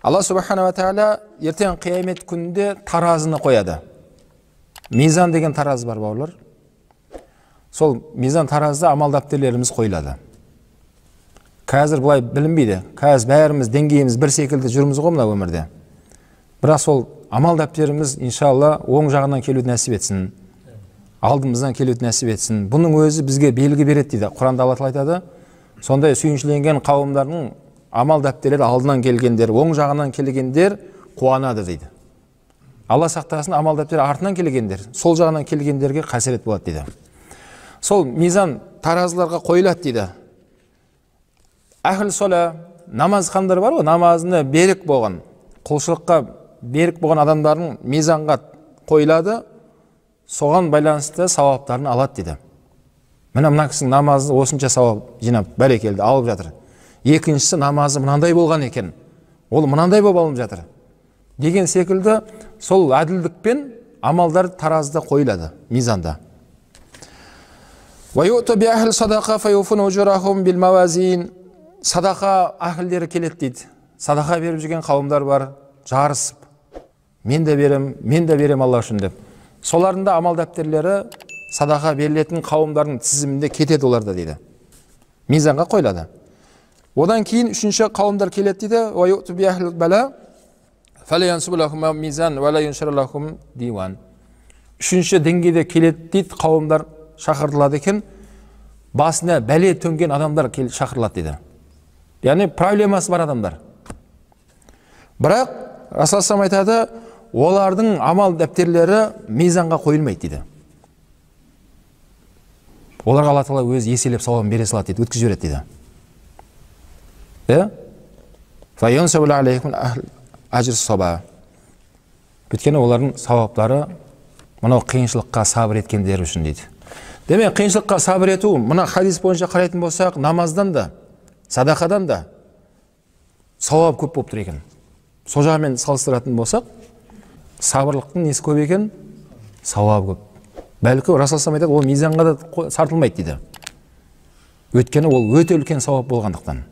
Алла субхана ва тағала ертең қиямет күнінде таразыны қояды. Мизан деген таразы бар, бауырлар. Сол мизан таразыда амал дәптерлеріміз қойылады. Қазір бұлай білінбейді. Қазір бәріміз деңгейіміз бір секілді жүрміз ғой мына өмірде. Бірақ сол амал дәптеріміз иншалла оң жағынан келуді нәсіп етсін. Алдымыздан келуді нәсіп етсін. Бұның өзі бізге белгі береді дейді. Құранда Алла айтады. Сондай сүйіншіленген қауымдардың амал дәптерлері алдынан келгендер, оң жағынан келгендер қуанады дейді. Алла сақтасын, амал дәптері артынан келгендер, сол жағынан келгендерге қасірет болады дейді. Сол мизан таразыларға қойылады дейді. Ахл сола, намаз қандар бар ғой, намазына берік болған, құлшылыққа берік болған адамдардың мизанға қойылады, соған байланысты сауаптарын алады дейді. Мына кісінің намазы осынша сауап жинап, бәрекелді алып жатыр. Екіншісі намазы мынандай болған екен, ол мынандай болып алып жатыр. Деген секілді сол әділдікпен амалдар таразыда қойылады, мизанда. Садақа ахілдері келеді дейді. Садақа беріп жүрген қауымдар бар, жарысып. Мен де берем Алла үшін деп. Соларында амал дәптерлері садақа берілетін қауымдардың тізімінде кетеді оларда дейді. Мизанға қойылады. Одан кейін үшінші қауымдар келеді дейді. Үшінші деңгейде келеді дейді, қауымдар шақырылады екен. Басына бәле төнген адамдар шақырылады дейді. Яғни проблемасы бар адамдар. Бірақ Расул айтады, олардың амал дәптерлері мизанға қойылмайды дейді. Оларға Алла Тағала өзі еселеп сауабын бере салады дейді, өткізіп жібереді дейді. Өйткені олардың сауаптары мынау қиыншылыққа сабыр еткендер үшін дейді. Демек, қиыншылыққа сабыр ету, мына хадис бойынша қарайтын болсақ, намаздан да, садақадан да сауап көп болып тұр екен. Сол жағымен салыстыратын болсақ, сабырлықтың несі көп екен, сауап көп. Бәлкі Расул айтады, ол мизанға да сартылмайды дейді. Өйткені ол өте үлкен сауап болғандықтан.